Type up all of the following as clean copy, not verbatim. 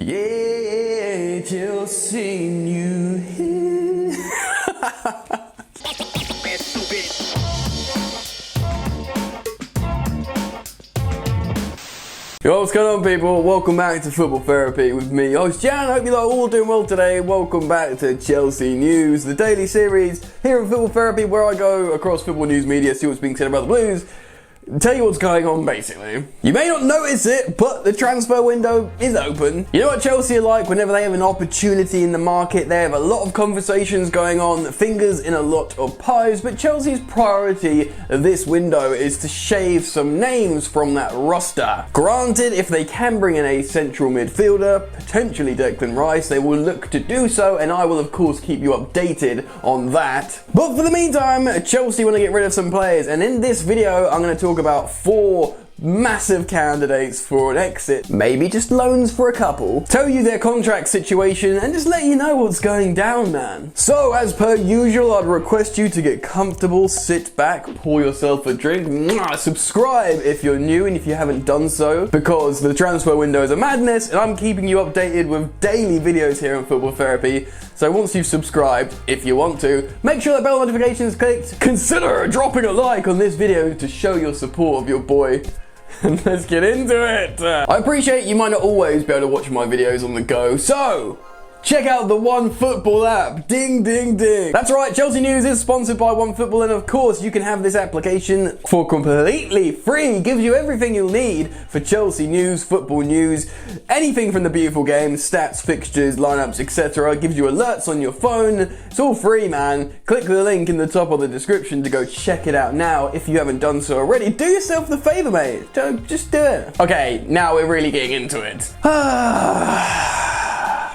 Yeah, Chelsea new here. Yo, what's going on, people? Welcome back to Football Therapy with me, host Jan. Hope you're all doing well today. Welcome back to Chelsea News, the daily series here at Football Therapy, where I go across football news media, see what's being said about the Blues, tell you what's going on, basically. You may not notice it, but the transfer window is open. You know what Chelsea are like whenever they have an opportunity in the market? They have a lot of conversations going on, fingers in a lot of pies, but Chelsea's priority this window is to shave some names from that roster. Granted, if they can bring in a central midfielder, potentially Declan Rice, they will look to do so, and I will of course keep you updated on that. But for the meantime, Chelsea want to get rid of some players, and in this video I'm going to talk about 4 massive candidates for an exit, maybe just loans for a couple, tell you their contract situation, and just let you know what's going down, man. So as per usual, I'd request you to get comfortable, sit back, pour yourself a drink, subscribe if you're new and if you haven't done so, because the transfer window is a madness and I'm keeping you updated with daily videos here on Football Therapy. So once you've subscribed, if you want to, make sure that bell notification is clicked. Consider dropping a like on this video to show your support of your boy. And let's get into it. I appreciate you might not always be able to watch my videos on the go, so check out the OneFootball app. Ding, ding, ding. That's right, Chelsea News is sponsored by OneFootball, and of course you can have this application for completely free. Gives you everything you'll need for Chelsea news, football news, anything from the beautiful game, stats, fixtures, lineups, etc. Gives you alerts on your phone. It's all free, man. Click the link in the top of the description to go check it out now if you haven't done so already. Do yourself the favor, mate. Just do it. Okay, now we're really getting into it.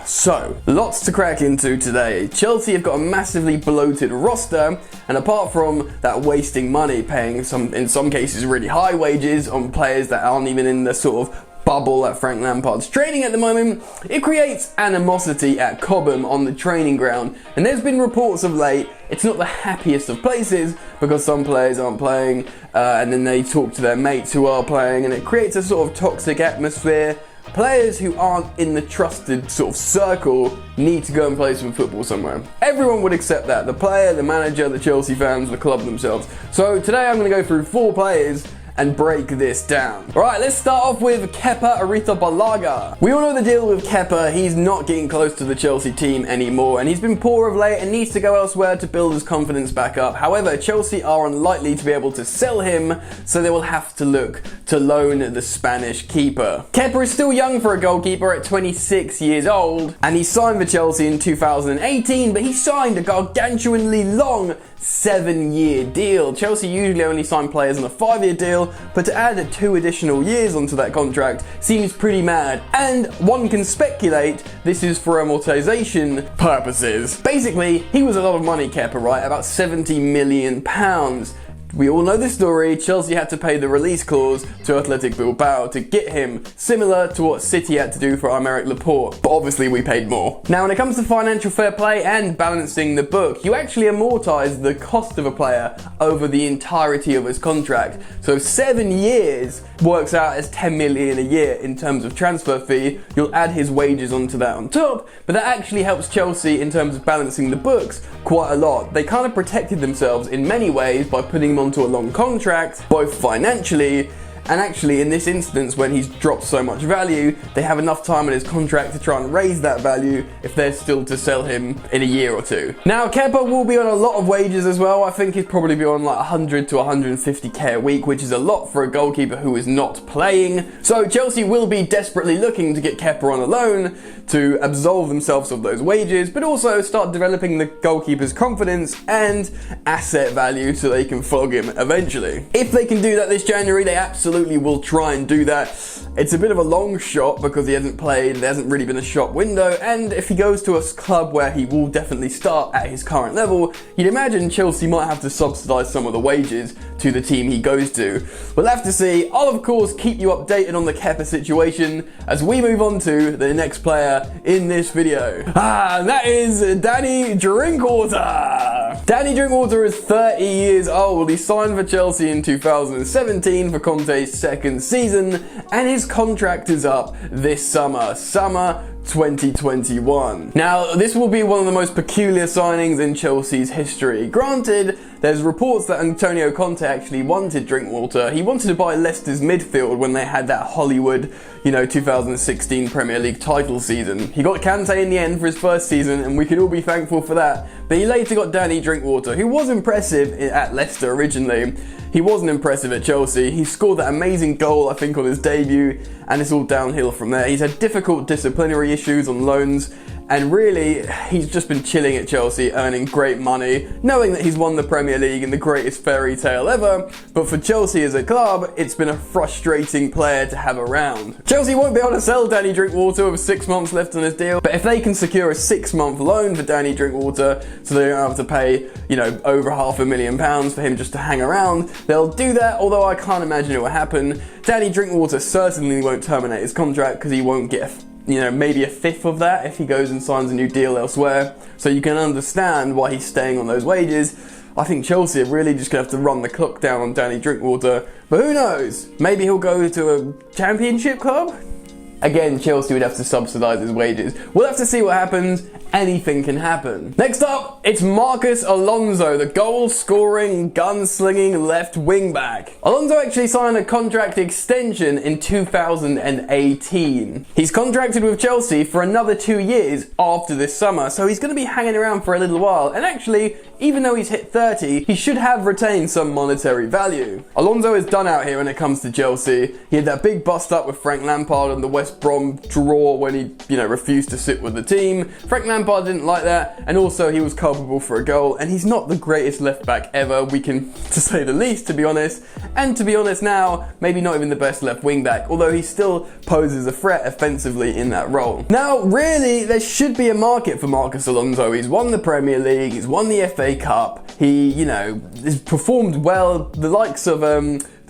So, lots to crack into today. Chelsea have got a massively bloated roster, and apart from that wasting money, paying in some cases really high wages on players that aren't even in the sort of bubble that Frank Lampard's training at the moment, it creates animosity at Cobham on the training ground. And there's been reports of late, it's not the happiest of places because some players aren't playing, and then they talk to their mates who are playing, and it creates a sort of toxic atmosphere. Players who aren't in the trusted sort of circle need to go and play some football somewhere. Everyone would accept that. The player, the manager, the Chelsea fans, the club themselves. So today I'm going to go through 4 players and break this down. Alright, let's start off with Kepa Arrizabalaga. We all know the deal with Kepa. He's not getting close to the Chelsea team anymore, and he's been poor of late and needs to go elsewhere to build his confidence back up. However, Chelsea are unlikely to be able to sell him, so they will have to look to loan the Spanish keeper. Kepa is still young for a goalkeeper at 26 years old, and he signed for Chelsea in 2018, but he signed a gargantuanly long 7-year deal. Chelsea usually only sign players on a 5-year deal, but to add 2 additional years onto that contract seems pretty mad. And one can speculate this is for amortization purposes. Basically, he was a lot of money, Kepa, right? About £70 million. We all know this story. Chelsea had to pay the release clause to Athletic Bilbao to get him, similar to what City had to do for Aymeric Laporte, but obviously we paid more. Now when it comes to financial fair play and balancing the book, you actually amortize the cost of a player over the entirety of his contract. So 7 years works out as 10 million a year in terms of transfer fee. You'll add his wages onto that on top, but that actually helps Chelsea in terms of balancing the books quite a lot. They kind of protected themselves in many ways by putting him onto a long contract, both financially and actually in this instance when he's dropped so much value, they have enough time in his contract to try and raise that value if they're still to sell him in a year or 2. Now Kepa will be on a lot of wages as well. I think he'd probably be on like 100 to 150k a week, which is a lot for a goalkeeper who is not playing. So Chelsea will be desperately looking to get Kepa on a loan to absolve themselves of those wages, but also start developing the goalkeeper's confidence and asset value so they can flog him eventually. If they can do that this January, they absolutely will try and do that. It's a bit of a long shot because he hasn't played, there hasn't really been a shop window, and if he goes to a club where he will definitely start at his current level, you'd imagine Chelsea might have to subsidise some of the wages to the team he goes to. We'll have to see. I'll of course keep you updated on the Kepa situation as we move on to the next player in this video. And that is Danny Drinkwater. Danny Drinkwater is 30 years old. He signed for Chelsea in 2017 for Conte's second season, and his contract is up this summer 2021. Now, this will be one of the most peculiar signings in Chelsea's history. Granted, there's reports that Antonio Conte actually wanted Drinkwater. He wanted to buy Leicester's midfield when they had that Hollywood, 2016 Premier League title season. He got Kante in the end for his first season, and we can all be thankful for that. But he later got Danny Drinkwater, who was impressive at Leicester originally. He wasn't impressive at Chelsea. He scored that amazing goal, I think, on his debut, and it's all downhill from there. He's had difficult disciplinary issues on loans, and really, he's just been chilling at Chelsea, earning great money, knowing that he's won the Premier League in the greatest fairy tale ever. But for Chelsea as a club, it's been a frustrating player to have around. Chelsea won't be able to sell Danny Drinkwater with 6 months left on his deal, but if they can secure a 6-month loan for Danny Drinkwater, so they don't have to pay, over £500,000 for him just to hang around, they'll do that, although I can't imagine it will happen. Danny Drinkwater certainly won't terminate his contract because he won't get maybe a fifth of that if he goes and signs a new deal elsewhere. So you can understand why he's staying on those wages. I think Chelsea are really just going to have to run the clock down on Danny Drinkwater. But who knows? Maybe he'll go to a championship club? Again, Chelsea would have to subsidise his wages. We'll have to see what happens. Anything can happen. Next up, it's Marcos Alonso, the goal-scoring, gun-slinging left wing-back. Alonso actually signed a contract extension in 2018. He's contracted with Chelsea for another 2 years after this summer, so he's going to be hanging around for a little while. And actually, even though he's hit 30, he should have retained some monetary value. Alonso is done out here when it comes to Chelsea. He had that big bust-up with Frank Lampard and the West Brom draw when he, refused to sit with the team. Frank Lampard didn't like that, and also he was culpable for a goal, and he's not the greatest left back ever, to say the least, to be honest. And to be honest now, maybe not even the best left wing back, although he still poses a threat offensively in that role. Now, really, there should be a market for Marcos Alonso. He's won the Premier League, he's won the FA Cup, he, has performed well. The likes of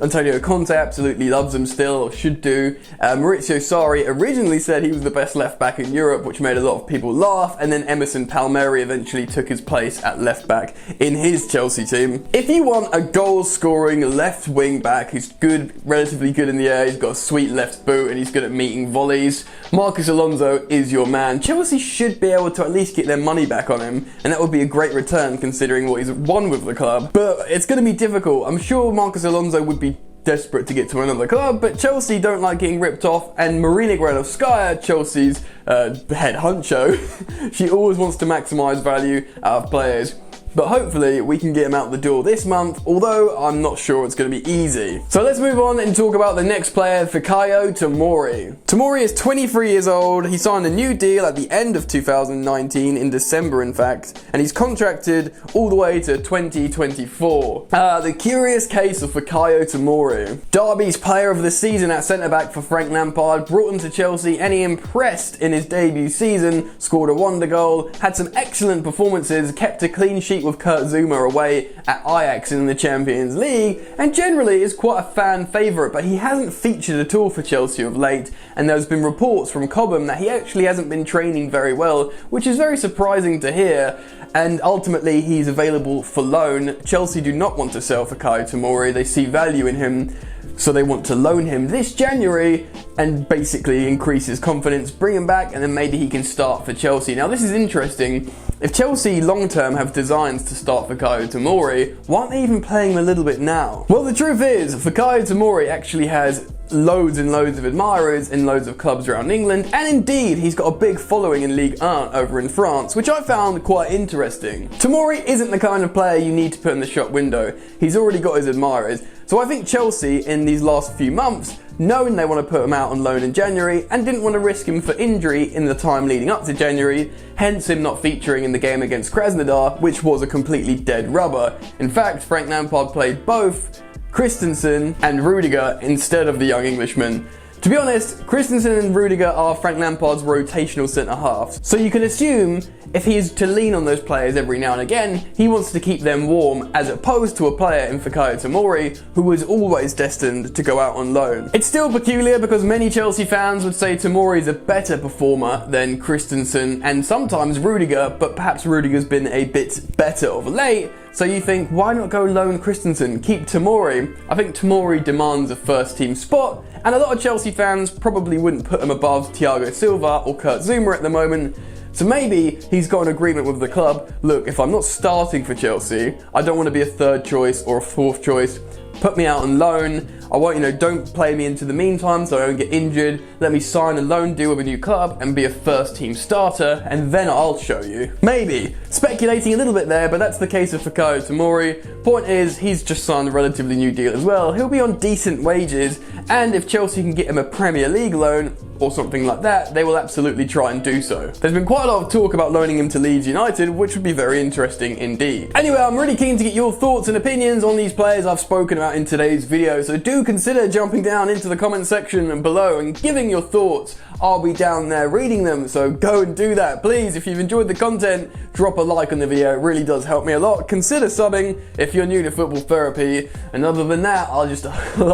Antonio Conte absolutely loves him still, or should do. Maurizio Sarri originally said he was the best left back in Europe, which made a lot of people laugh, and then Emerson Palmieri eventually took his place at left back in his Chelsea team. If you want a goal-scoring left wing back who's good, relatively good in the air, he's got a sweet left boot, and he's good at meeting volleys, Marcos Alonso is your man. Chelsea should be able to at least get their money back on him, and that would be a great return considering what he's won with the club. But it's going to be difficult. I'm sure Marcos Alonso would be desperate to get to another club, but Chelsea don't like getting ripped off, and Marina Granovskaya, Chelsea's head honcho, she always wants to maximise value out of players. But hopefully we can get him out the door this month, although I'm not sure it's going to be easy. So let's move on and talk about the next player, Fikayo Tomori. Tomori is 23 years old. He signed a new deal at the end of 2019, in December in fact, and he's contracted all the way to 2024. The curious case of Fikayo Tomori. Derby's player of the season at centre-back for Frank Lampard, brought him to Chelsea, and he impressed in his debut season, scored a wonder goal, had some excellent performances, kept a clean sheet with Kurt Zuma away at Ajax in the Champions League, and generally is quite a fan favourite, but he hasn't featured at all for Chelsea of late, and there's been reports from Cobham that he actually hasn't been training very well, which is very surprising to hear, and ultimately he's available for loan. Chelsea do not want to sell Fikayo Tomori, they see value in him, so they want to loan him this January and basically increase his confidence, bring him back, and then maybe he can start for Chelsea. Now this is interesting. If Chelsea long-term have designs to start Fikayo Tomori, why aren't they even playing him a little bit now? Well, the truth is, Fikayo Tomori actually has loads and loads of admirers in loads of clubs around England, and indeed he's got a big following in Ligue 1 over in France, which I found quite interesting. Tomori isn't the kind of player you need to put in the shop window. He's already got his admirers, so I think Chelsea in these last few months, knowing they want to put him out on loan in January and didn't want to risk him for injury in the time leading up to January, hence him not featuring in the game against Krasnodar, which was a completely dead rubber. In fact, Frank Lampard played both Christensen and Rudiger instead of the young Englishman. To be honest, Christensen and Rudiger are Frank Lampard's rotational centre-halves, so you can assume if he is to lean on those players every now and again, he wants to keep them warm, as opposed to a player in Fikayo Tomori who was always destined to go out on loan. It's still peculiar because many Chelsea fans would say Tomori is a better performer than Christensen and sometimes Rudiger, but perhaps Rudiger's been a bit better of late. So you think, why not go loan Christensen, keep Tomori? I think Tomori demands a first team spot, and a lot of Chelsea fans probably wouldn't put him above Thiago Silva or Kurt Zouma at the moment. So maybe he's got an agreement with the club. Look, if I'm not starting for Chelsea, I don't want to be a third choice or a fourth choice. Put me out on loan. I want, don't play me into the meantime so I don't get injured. Let me sign a loan deal with a new club and be a first team starter, and then I'll show you. Maybe. Speculating a little bit there, but that's the case of Fikayo Tomori. Point is, he's just signed a relatively new deal as well. He'll be on decent wages, and if Chelsea can get him a Premier League loan, or something like that, they will absolutely try and do so. There's been quite a lot of talk about loaning him to Leeds United, which would be very interesting indeed. Anyway, I'm really keen to get your thoughts and opinions on these players I've spoken about in today's video, so do consider jumping down into the comment section below and giving your thoughts. I'll be down there reading them, so go and do that. Please, if you've enjoyed the content, drop a like on the video, it really does help me a lot. Consider subbing if you're new to football therapy, and other than that, I'll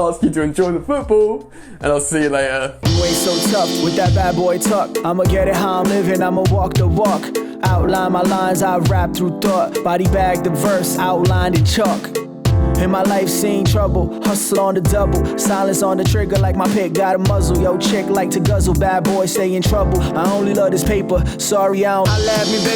ask you to enjoy the football, and I'll see you later. You ain't so tough with that bad boy tuck. I'ma get it how I'm living, I'ma walk the walk. Outline my lines, I rap through thought. Body bag the verse, outlined in chalk. In my life seen trouble, hustle on the double. Silence on the trigger like my pick got a muzzle. Yo chick like to guzzle, bad boy stay in trouble. I only love this paper, sorry I don't. I laugh me baby.